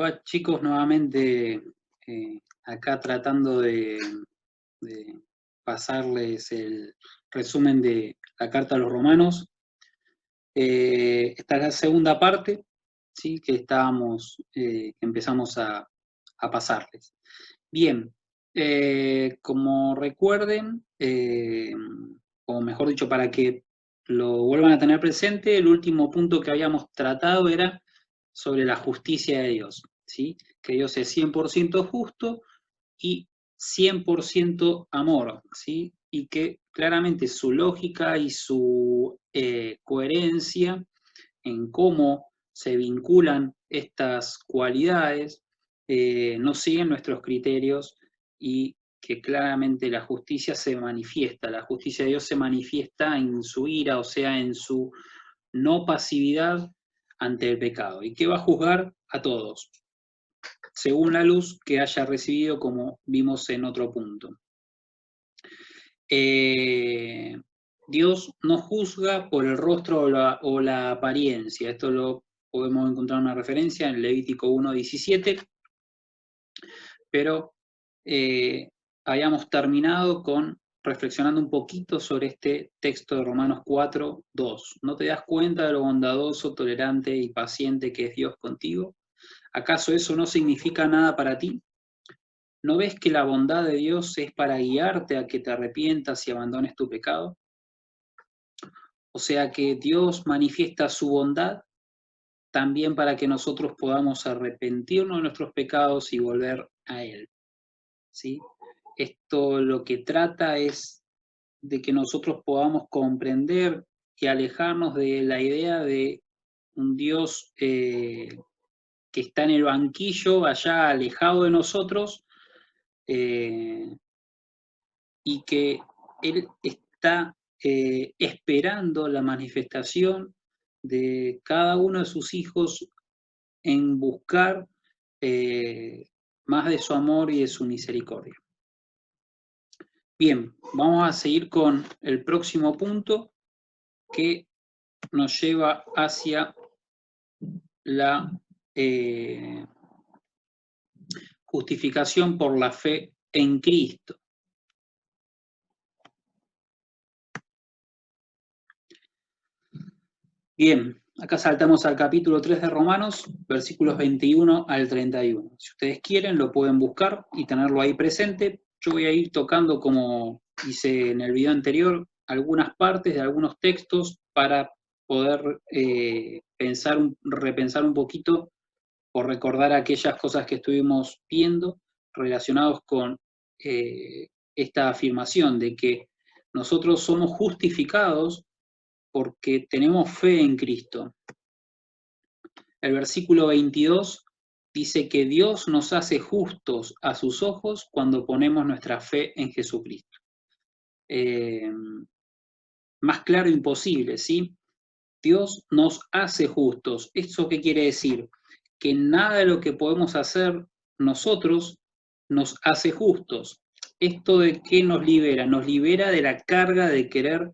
va, chicos? Nuevamente acá tratando de pasarles el resumen de la carta a los romanos. Esta es la segunda parte, ¿sí? Que empezamos a pasarles. Bien, como recuerden, o mejor dicho, para que lo vuelvan a tener presente, el último punto que habíamos tratado era sobre la justicia de Dios, ¿sí? Que Dios es 100% justo y 100% amor, ¿sí? Y que claramente su lógica y su coherencia en cómo se vinculan estas cualidades no siguen nuestros criterios y que claramente la justicia de Dios se manifiesta en su ira, o sea, en su no pasividad ante el pecado, y que va a juzgar a todos, según la luz que haya recibido, como vimos en otro punto. Dios no juzga por el rostro o la apariencia. Esto lo podemos encontrar una referencia en Levítico 1:17, pero habíamos terminado reflexionando un poquito sobre este texto de Romanos 4:2. ¿No te das cuenta de lo bondadoso, tolerante y paciente que es Dios contigo? ¿Acaso eso no significa nada para ti? ¿No ves que la bondad de Dios es para guiarte a que te arrepientas y abandones tu pecado? O sea que Dios manifiesta su bondad también para que nosotros podamos arrepentirnos de nuestros pecados y volver a Él, ¿sí? Esto lo que trata es de que nosotros podamos comprender y alejarnos de la idea de un Dios que está en el banquillo, allá alejado de nosotros, y que Él está esperando la manifestación de cada uno de sus hijos en buscar más de su amor y de su misericordia. Bien, vamos a seguir con el próximo punto que nos lleva hacia la justificación por la fe en Cristo. Bien, acá saltamos al capítulo 3 de Romanos, versículos 21 al 31. Si ustedes quieren, lo pueden buscar y tenerlo ahí presente. Yo voy a ir tocando, como hice en el video anterior, algunas partes de algunos textos para poder repensar un poquito o recordar aquellas cosas que estuvimos viendo relacionados con esta afirmación de que nosotros somos justificados porque tenemos fe en Cristo. El versículo 22 dice que Dios nos hace justos a sus ojos cuando ponemos nuestra fe en Jesucristo. Más claro imposible, ¿sí? Dios nos hace justos. ¿Eso qué quiere decir? Que nada de lo que podemos hacer nosotros nos hace justos. ¿Esto de qué nos libera? Nos libera de la carga de querer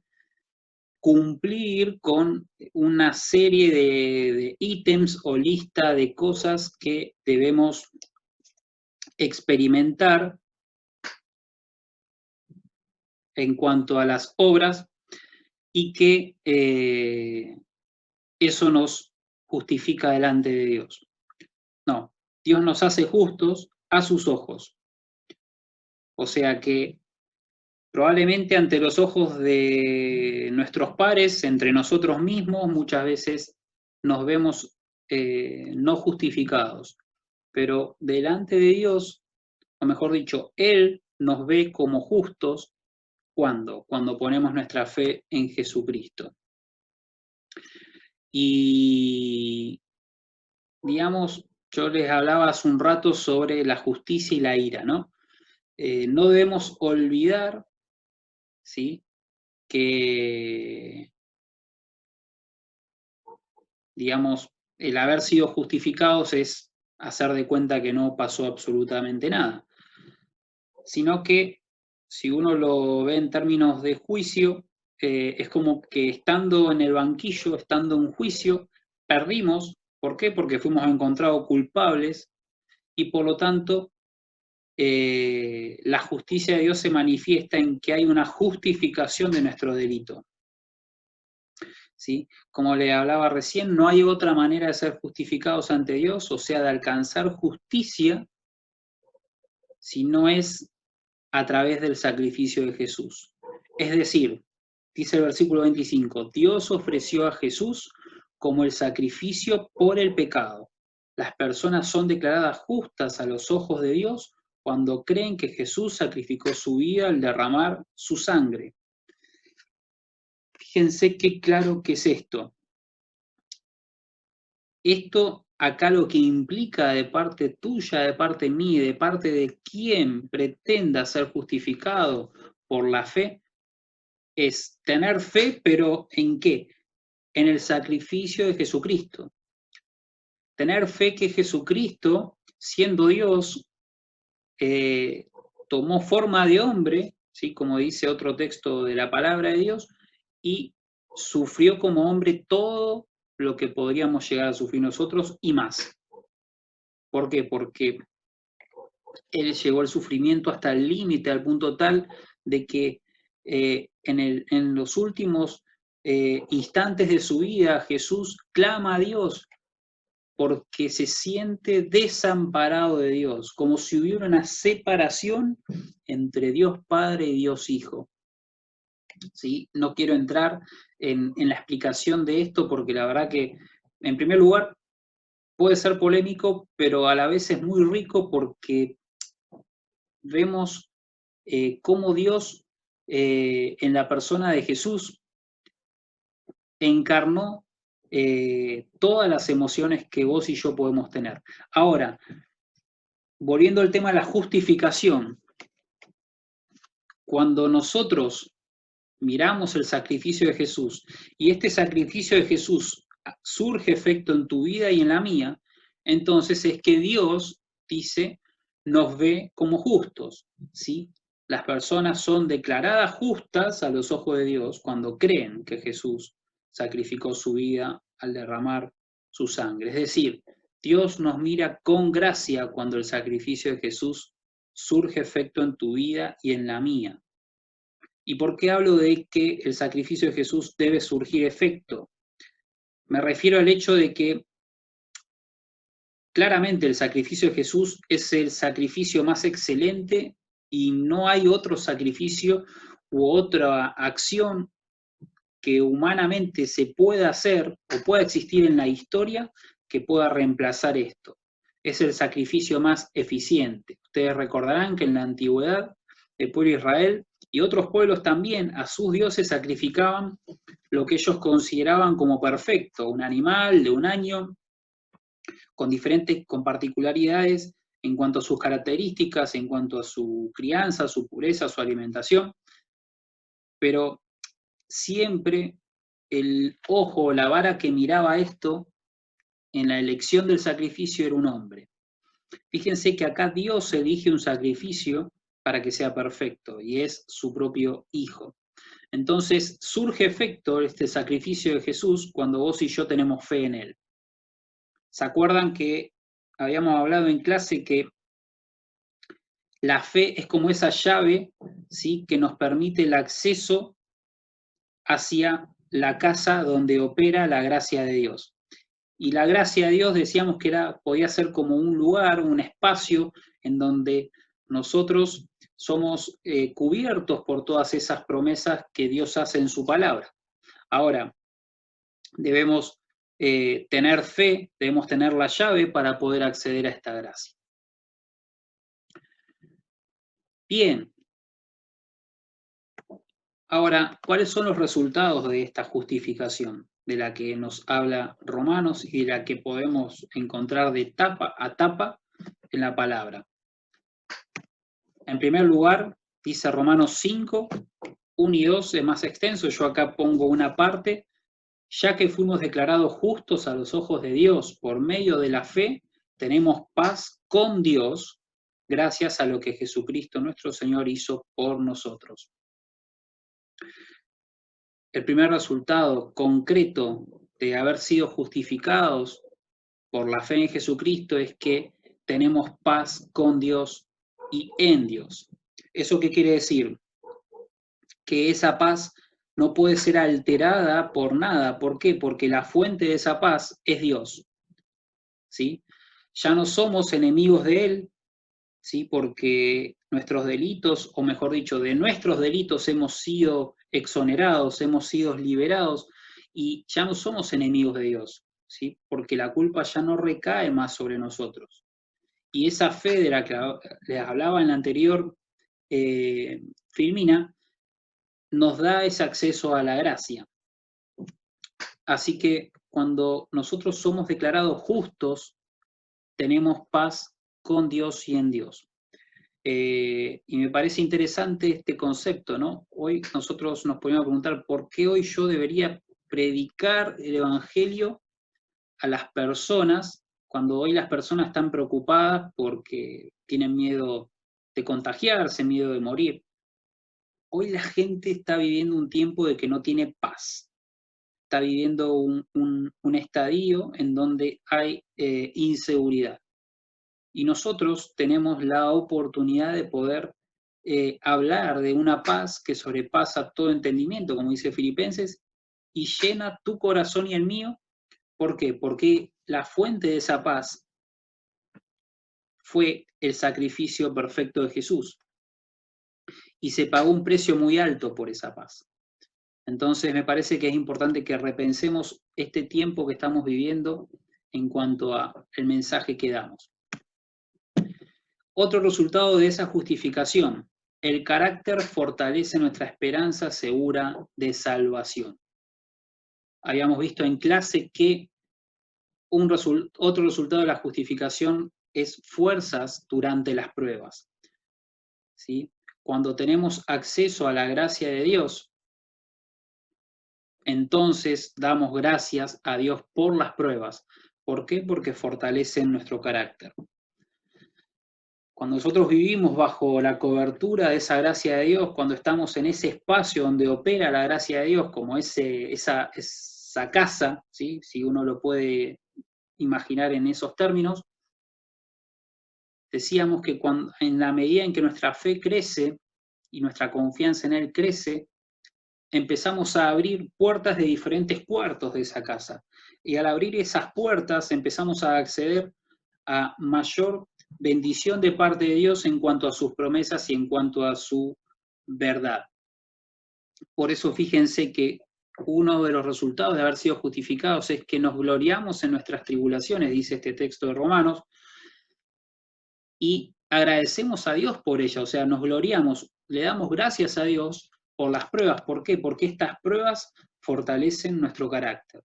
cumplir con una serie de ítems o lista de cosas que debemos experimentar en cuanto a las obras y que eso nos justifica delante de Dios. No, Dios nos hace justos a sus ojos. O sea que probablemente ante los ojos de nuestros pares, entre nosotros mismos, muchas veces nos vemos no justificados, pero delante de Dios, o mejor dicho, Él nos ve como justos cuando ponemos nuestra fe en Jesucristo. Y digamos, yo les hablaba hace un rato sobre la justicia y la ira, ¿no? No debemos olvidar, ¿sí?, que, digamos, el haber sido justificados es hacer de cuenta que no pasó absolutamente nada, sino que si uno lo ve en términos de juicio, es como que estando en el banquillo, estando en juicio, perdimos. ¿Por qué? Porque fuimos encontrados culpables y por lo tanto la justicia de Dios se manifiesta en que hay una justificación de nuestro delito. ¿Sí? Como le hablaba recién, no hay otra manera de ser justificados ante Dios, o sea, de alcanzar justicia, si no es a través del sacrificio de Jesús. Es decir, dice el versículo 25, Dios ofreció a Jesús como el sacrificio por el pecado. Las personas son declaradas justas a los ojos de Dios cuando creen que Jesús sacrificó su vida al derramar su sangre. Fíjense qué claro que es esto. Esto acá lo que implica de parte tuya, de parte mía, de parte de quien pretenda ser justificado por la fe, es tener fe, pero ¿en qué? En el sacrificio de Jesucristo. Tener fe que Jesucristo, siendo Dios, tomó forma de hombre, ¿sí? Como dice otro texto de la palabra de Dios, y sufrió como hombre todo lo que podríamos llegar a sufrir nosotros y más. ¿Por qué? Porque él llegó al sufrimiento hasta el límite, al punto tal de que en los últimos instantes de su vida Jesús clama a Dios porque se siente desamparado de Dios, como si hubiera una separación entre Dios Padre y Dios Hijo. ¿Sí? No quiero entrar en la explicación de esto porque la verdad que, en primer lugar, puede ser polémico, pero a la vez es muy rico porque vemos cómo Dios, en la persona de Jesús, encarnó todas las emociones que vos y yo podemos tener. Ahora, volviendo al tema de la justificación, cuando nosotros miramos el sacrificio de Jesús y este sacrificio de Jesús surge efecto en tu vida y en la mía, entonces es que Dios dice, nos ve como justos, ¿sí? Las personas son declaradas justas a los ojos de Dios cuando creen que Jesús sacrificó su vida al derramar su sangre. Es decir, Dios nos mira con gracia cuando el sacrificio de Jesús surge efecto en tu vida y en la mía. ¿Y por qué hablo de que el sacrificio de Jesús debe surgir efecto? Me refiero al hecho de que claramente el sacrificio de Jesús es el sacrificio más excelente y no hay otro sacrificio u otra acción que humanamente se pueda hacer o pueda existir en la historia que pueda reemplazar esto. Es el sacrificio más eficiente. Ustedes recordarán que en la antigüedad el pueblo de Israel y otros pueblos también a sus dioses sacrificaban lo que ellos consideraban como perfecto, un animal de un año, con particularidades en cuanto a sus características, en cuanto a su crianza, su pureza, su alimentación, pero siempre el ojo, la vara que miraba esto en la elección del sacrificio era un hombre. Fíjense que acá Dios elige un sacrificio para que sea perfecto, y es su propio Hijo. Entonces surge efecto este sacrificio de Jesús cuando vos y yo tenemos fe en Él. ¿Se acuerdan que habíamos hablado en clase que la fe es como esa llave, ¿sí?, que nos permite el acceso hacia la casa donde opera la gracia de Dios? Y la gracia de Dios decíamos que podía ser como un lugar, un espacio en donde nosotros somos cubiertos por todas esas promesas que Dios hace en su palabra. Ahora, debemos tener fe, debemos tener la llave para poder acceder a esta gracia. Bien. Ahora, ¿cuáles son los resultados de esta justificación de la que nos habla Romanos y de la que podemos encontrar de tapa a tapa en la palabra? En primer lugar, dice Romanos 5, 1 y 2, es más extenso, yo acá pongo una parte, ya que fuimos declarados justos a los ojos de Dios por medio de la fe, tenemos paz con Dios, gracias a lo que Jesucristo nuestro Señor hizo por nosotros. El primer resultado concreto de haber sido justificados por la fe en Jesucristo es que tenemos paz con Dios y en Dios. ¿Eso qué quiere decir? Que esa paz no puede ser alterada por nada. ¿Por qué? Porque la fuente de esa paz es Dios, ¿sí? Ya no somos enemigos de Él, ¿sí? Porque nuestros delitos, o mejor dicho, de nuestros delitos hemos sido exonerados, hemos sido liberados y ya no somos enemigos de Dios, ¿sí? Porque la culpa ya no recae más sobre nosotros. Y esa fe de la que les hablaba en la anterior Filmina, nos da ese acceso a la gracia. Así que cuando nosotros somos declarados justos, tenemos paz con Dios y en Dios. Y me parece interesante este concepto, ¿no? Hoy nosotros nos podemos preguntar por qué hoy yo debería predicar el Evangelio a las personas cuando hoy las personas están preocupadas porque tienen miedo de contagiarse, miedo de morir. Hoy la gente está viviendo un tiempo de que no tiene paz. Está viviendo un estadio en donde hay inseguridad. Y nosotros tenemos la oportunidad de poder hablar de una paz que sobrepasa todo entendimiento, como dice Filipenses, y llena tu corazón y el mío. ¿Por qué? Porque la fuente de esa paz fue el sacrificio perfecto de Jesús. Y se pagó un precio muy alto por esa paz. Entonces me parece que es importante que repensemos este tiempo que estamos viviendo en cuanto al mensaje que damos. Otro resultado de esa justificación: el carácter fortalece nuestra esperanza segura de salvación. Habíamos visto en clase que otro resultado de la justificación es fuerzas durante las pruebas, ¿sí? Cuando tenemos acceso a la gracia de Dios, entonces damos gracias a Dios por las pruebas. ¿Por qué? Porque fortalecen nuestro carácter. Cuando nosotros vivimos bajo la cobertura de esa gracia de Dios, cuando estamos en ese espacio donde opera la gracia de Dios, como esa casa, ¿sí? Si uno lo puede imaginar en esos términos, decíamos que en la medida en que nuestra fe crece y nuestra confianza en Él crece, empezamos a abrir puertas de diferentes cuartos de esa casa. Y al abrir esas puertas empezamos a acceder a mayor bendición de parte de Dios en cuanto a sus promesas y en cuanto a su verdad. Por eso fíjense que uno de los resultados de haber sido justificados es que nos gloriamos en nuestras tribulaciones, dice este texto de Romanos, y agradecemos a Dios por ella, o sea, nos gloriamos, le damos gracias a Dios por las pruebas. ¿Por qué? Porque estas pruebas fortalecen nuestro carácter.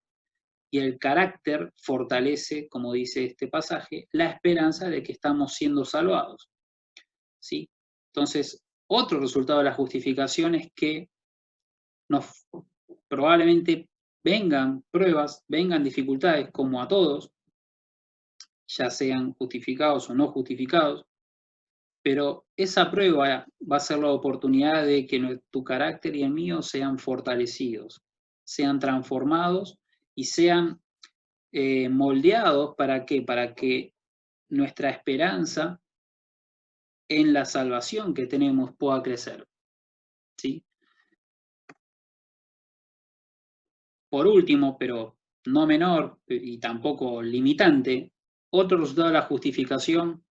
Y el carácter fortalece, como dice este pasaje, la esperanza de que estamos siendo salvados, ¿sí? Entonces, otro resultado de la justificación es que probablemente vengan pruebas, vengan dificultades, como a todos, ya sean justificados o no justificados, pero esa prueba va a ser la oportunidad de que tu carácter y el mío sean fortalecidos, sean transformados y sean moldeados. ¿Para qué? Para que nuestra esperanza en la salvación que tenemos pueda crecer, ¿sí? Por último, pero no menor y tampoco limitante, otro resultado de la justificación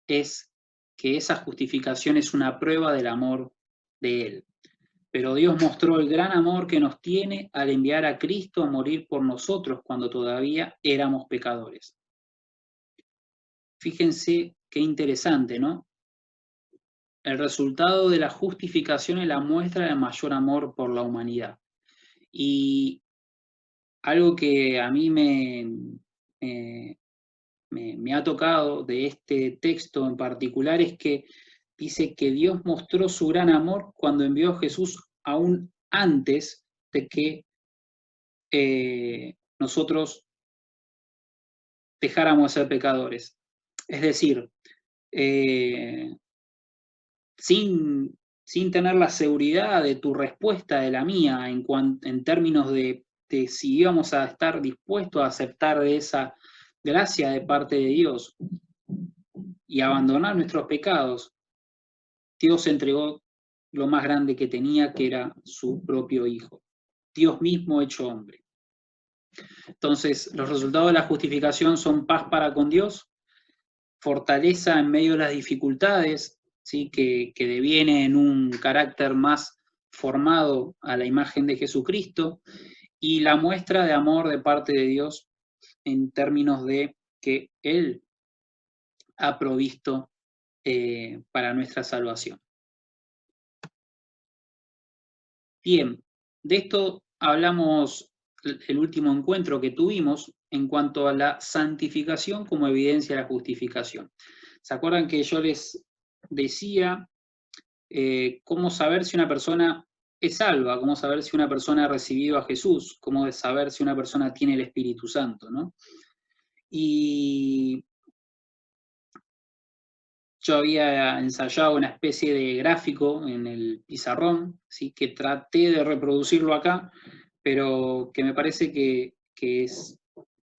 es que esa justificación es una prueba del amor de Él. Pero Dios mostró el gran amor que nos tiene al enviar a Cristo a morir por nosotros cuando todavía éramos pecadores. Fíjense qué interesante, ¿no? El resultado de la justificación es la muestra del mayor amor por la humanidad. Y algo que a mí me ha tocado de este texto en particular es que dice que Dios mostró su gran amor cuando envió a Jesús aún antes de que nosotros dejáramos de ser pecadores. Es decir, sin tener la seguridad de tu respuesta de la mía en términos de si íbamos a estar dispuestos a aceptar de esa gracia de parte de Dios y abandonar nuestros pecados, Dios entregó lo más grande que tenía, que era su propio Hijo. Dios mismo hecho hombre. Entonces, los resultados de la justificación son paz para con Dios, fortaleza en medio de las dificultades, ¿sí? que deviene en un carácter más formado a la imagen de Jesucristo, y la muestra de amor de parte de Dios en términos de que Él ha provisto para nuestra salvación. Bien, de esto hablamos el último encuentro que tuvimos en cuanto a la santificación como evidencia de la justificación. ¿Se acuerdan que yo les decía cómo saber si una persona es salva, cómo saber si una persona ha recibido a Jesús, cómo saber si una persona tiene el Espíritu Santo, ¿no? Y yo había ensayado una especie de gráfico en el pizarrón, ¿sí? Que traté de reproducirlo acá, pero que me parece que es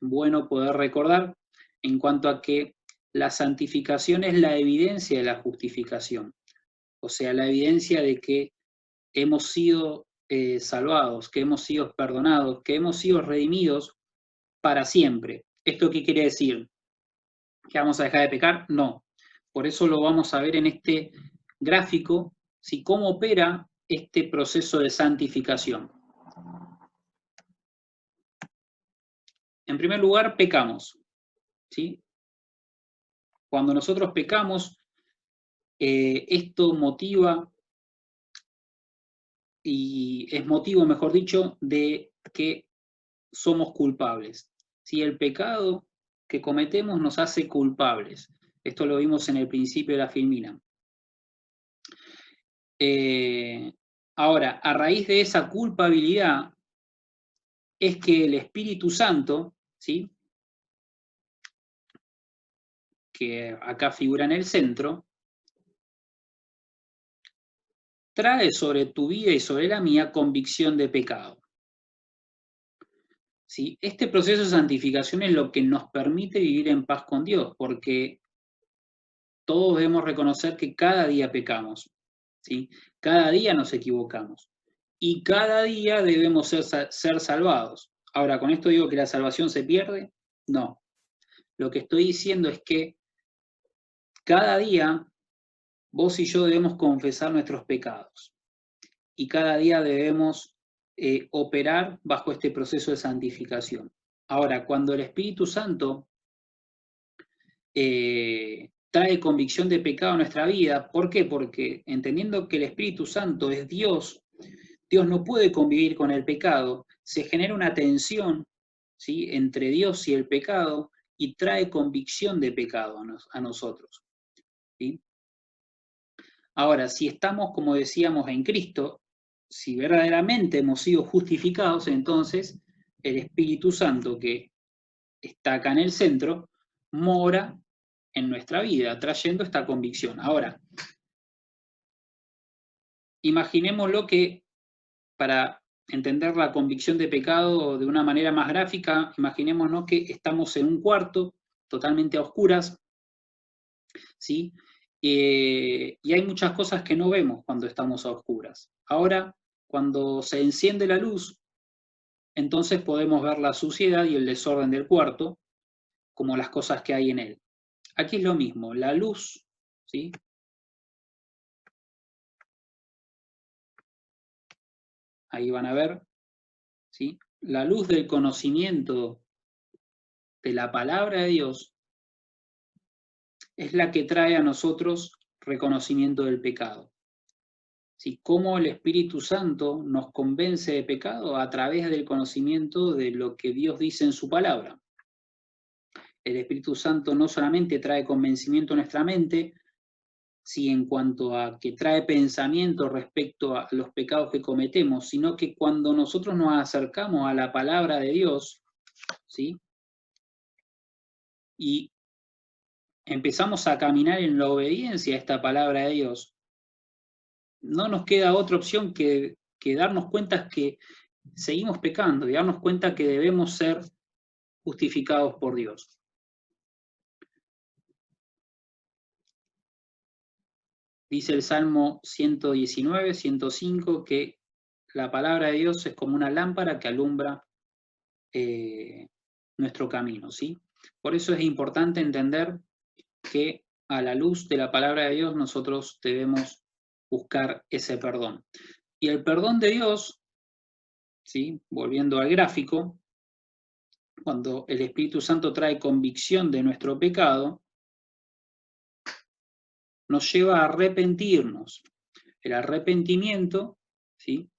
bueno poder recordar en cuanto a que la santificación es la evidencia de la justificación, o sea, la evidencia de que hemos sido salvados, que hemos sido perdonados, que hemos sido redimidos para siempre. ¿Esto qué quiere decir? ¿Que vamos a dejar de pecar? No. Por eso lo vamos a ver en este gráfico, ¿sí? Cómo opera este proceso de santificación. En primer lugar, pecamos, ¿sí? Cuando nosotros pecamos, esto motiva, y es motivo, mejor dicho, de que somos culpables. ¿Sí? El pecado que cometemos nos hace culpables. Esto lo vimos en el principio de la Filmina. Ahora, a raíz de esa culpabilidad es que el Espíritu Santo, ¿sí? Que acá figura en el centro, trae sobre tu vida y sobre la mía convicción de pecado. ¿Sí? Este proceso de santificación es lo que nos permite vivir en paz con Dios, porque todos debemos reconocer que cada día pecamos, ¿sí? Cada día nos equivocamos y cada día debemos ser salvados. Ahora, ¿con esto digo que la salvación se pierde? No. Lo que estoy diciendo es que cada día vos y yo debemos confesar nuestros pecados y cada día debemos operar bajo este proceso de santificación. Ahora, cuando el Espíritu Santo trae convicción de pecado a nuestra vida, ¿por qué? Porque entendiendo que el Espíritu Santo es Dios, Dios no puede convivir con el pecado, se genera una tensión, ¿sí? Entre Dios y el pecado y trae convicción de pecado a nosotros, ¿sí? Ahora, si estamos, como decíamos, en Cristo, si verdaderamente hemos sido justificados, entonces el Espíritu Santo que está acá en el centro mora en nuestra vida, trayendo esta convicción. Ahora, imaginémoslo que para entender la convicción de pecado de una manera más gráfica, imaginémonos que estamos en un cuarto totalmente a oscuras, ¿sí? Y hay muchas cosas que no vemos cuando estamos a oscuras. Ahora, cuando se enciende la luz, entonces podemos ver la suciedad y el desorden del cuarto, como las cosas que hay en él. Aquí es lo mismo, la luz, ¿sí? Ahí van a ver, ¿sí? La luz del conocimiento de la palabra de Dios es la que trae a nosotros reconocimiento del pecado. ¿Sí? Cómo el Espíritu Santo nos convence de pecado a través del conocimiento de lo que Dios dice en su palabra. El Espíritu Santo no solamente trae convencimiento a nuestra mente, ¿sí? En cuanto a que trae pensamiento respecto a los pecados que cometemos, sino que cuando nosotros nos acercamos a la palabra de Dios, ¿sí? Y empezamos a caminar en la obediencia a esta palabra de Dios, no nos queda otra opción que darnos cuenta que seguimos pecando y darnos cuenta que debemos ser justificados por Dios. Dice el Salmo 119, 105, que la palabra de Dios es como una lámpara que alumbra nuestro camino, ¿sí? Por eso es importante entender que a la luz de la palabra de Dios nosotros debemos buscar ese perdón. Y el perdón de Dios, ¿sí? Volviendo al gráfico, cuando el Espíritu Santo trae convicción de nuestro pecado, nos lleva a arrepentirnos. El arrepentimiento, ¿sí?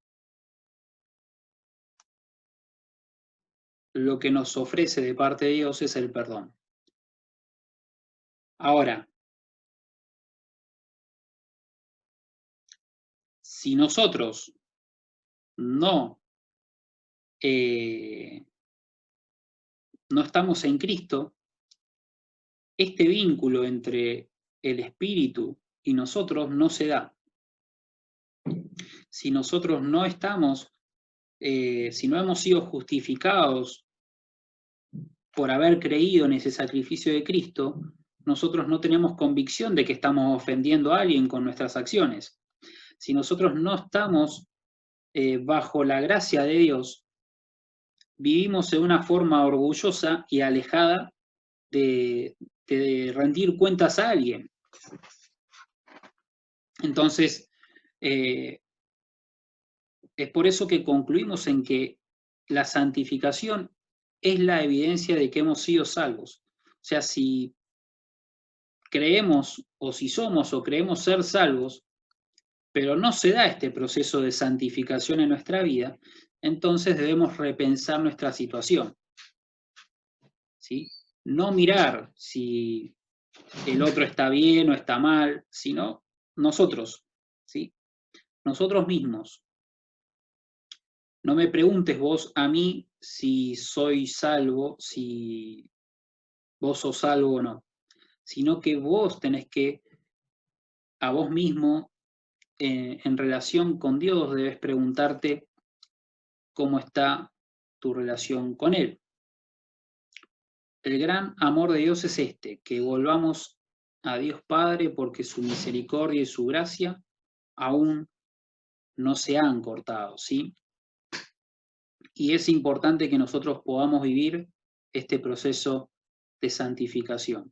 Lo que nos ofrece de parte de Dios es el perdón. Ahora, si nosotros no, no estamos en Cristo, este vínculo entre el Espíritu y nosotros no se da. Si nosotros no estamos, si no hemos sido justificados por haber creído en ese sacrificio de Cristo, nosotros no tenemos convicción de que estamos ofendiendo a alguien con nuestras acciones. Si nosotros no estamos bajo la gracia de Dios, vivimos de una forma orgullosa y alejada de rendir cuentas a alguien. Entonces, es por eso que concluimos en que la santificación es la evidencia de que hemos sido salvos. O sea, si creemos o si somos o creemos ser salvos, pero no se da este proceso de santificación en nuestra vida, entonces debemos repensar nuestra situación, ¿sí? No mirar si el otro está bien o está mal, sino nosotros, ¿sí? Nosotros mismos. No me preguntes vos a mí si soy salvo, si vos sos salvo o no, sino que vos tenés que, a vos mismo, en relación con Dios, debes preguntarte cómo está tu relación con Él. El gran amor de Dios es este, que volvamos a Dios Padre porque su misericordia y su gracia aún no se han cortado, ¿sí? Y es importante que nosotros podamos vivir este proceso de santificación.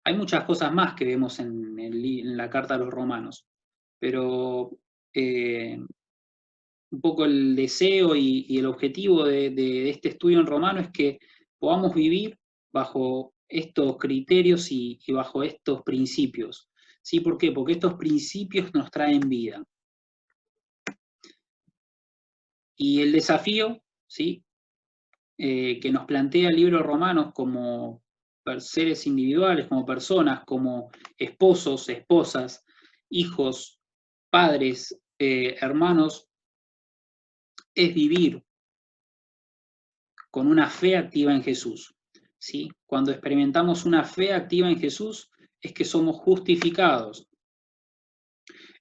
Hay muchas cosas más que vemos en la carta a los romanos, pero un poco el deseo y el objetivo de este estudio en romano es que podamos vivir bajo estos criterios y bajo estos principios. ¿Sí? ¿Por qué? Porque estos principios nos traen vida. Y el desafío, ¿sí? Que nos plantea el libro de Romanos como seres individuales, como personas, como esposos, esposas, hijos, padres, hermanos, es vivir con una fe activa en Jesús, ¿sí? Cuando experimentamos una fe activa en Jesús es que somos justificados.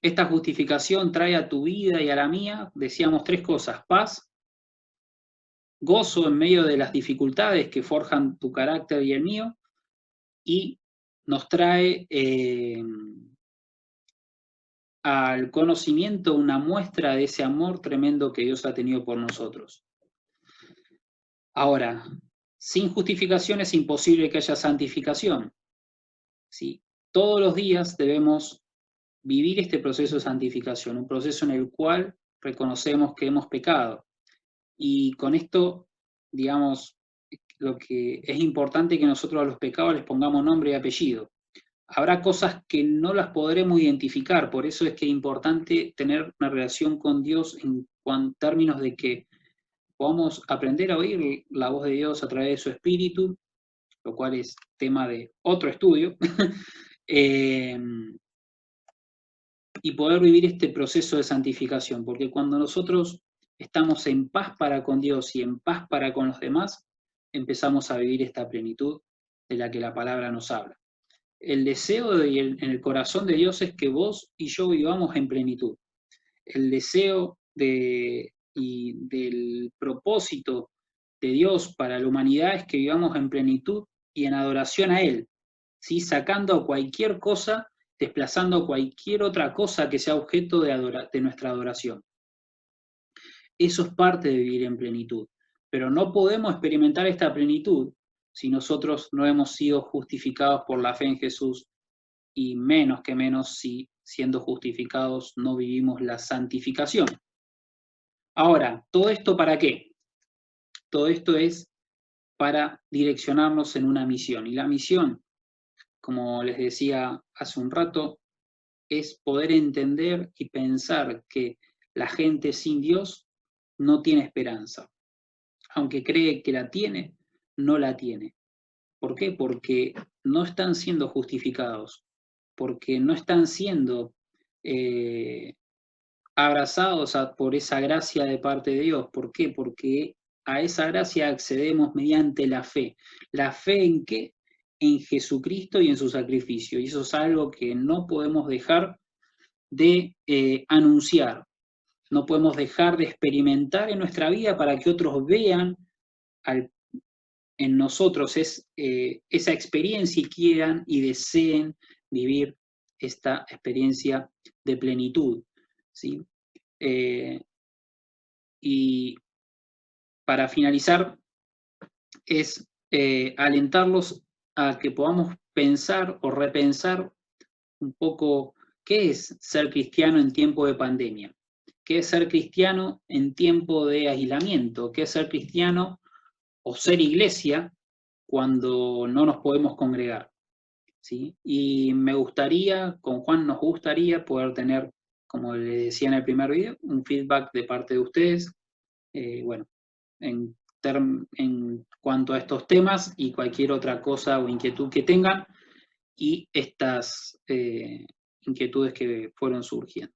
Esta justificación trae a tu vida y a la mía, decíamos, tres cosas: paz, gozo en medio de las dificultades que forjan tu carácter y el mío, y nos trae al conocimiento una muestra de ese amor tremendo que Dios ha tenido por nosotros. Ahora, sin justificación es imposible que haya santificación, ¿sí? Todos los días debemos vivir este proceso de santificación, un proceso en el cual reconocemos que hemos pecado. Y con esto, digamos, lo que es importante que nosotros a los pecados les pongamos nombre y apellido. Habrá cosas que no las podremos identificar, por eso es que es importante tener una relación con Dios en términos de que podamos aprender a oír la voz de Dios a través de su Espíritu, lo cual es tema de otro estudio, y poder vivir este proceso de santificación, porque cuando nosotros estamos en paz para con Dios y en paz para con los demás, empezamos a vivir esta plenitud de la que la palabra nos habla. El deseo en el corazón de Dios es que vos y yo vivamos en plenitud. El deseo y del propósito de Dios para la humanidad es que vivamos en plenitud y en adoración a Él, ¿sí? Sacando cualquier cosa desplazando cualquier otra cosa que sea objeto de nuestra adoración. Eso es parte de vivir en plenitud, pero no podemos experimentar esta plenitud si nosotros no hemos sido justificados por la fe en Jesús, y menos que menos si siendo justificados no vivimos la santificación. Ahora, ¿todo esto para qué? Todo esto es para direccionarnos en una misión, y la misión, como les decía hace un rato, es poder entender y pensar que la gente sin Dios no tiene esperanza. Aunque cree que la tiene, no la tiene. ¿Por qué? Porque no están siendo justificados, porque no están siendo abrazados por esa gracia de parte de Dios. ¿Por qué? Porque a esa gracia accedemos mediante la fe. ¿La fe en qué? En Jesucristo y en su sacrificio. Y eso es algo que no podemos dejar de anunciar. No podemos dejar de experimentar en nuestra vida para que otros vean en nosotros esa experiencia y quieran y deseen vivir esta experiencia de plenitud, ¿sí? Y para finalizar, es alentarlos a que podamos pensar o repensar un poco qué es ser cristiano en tiempo de pandemia, qué es ser cristiano en tiempo de aislamiento, qué es ser cristiano o ser iglesia cuando no nos podemos congregar, ¿sí? Y me gustaría, con Juan nos gustaría poder tener, como les decía en el primer video, un feedback de parte de ustedes, bueno, en cuanto a estos temas y cualquier otra cosa o inquietud que tengan, y estas inquietudes que fueron surgiendo.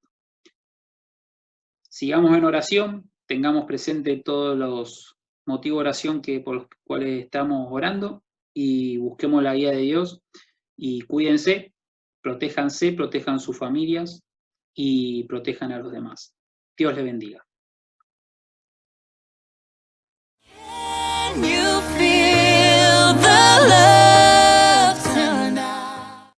Sigamos en oración, tengamos presente todos los motivos de oración por los cuales estamos orando, y busquemos la guía de Dios, y cuídense, protéjanse, protejan sus familias y protejan a los demás. Dios les bendiga.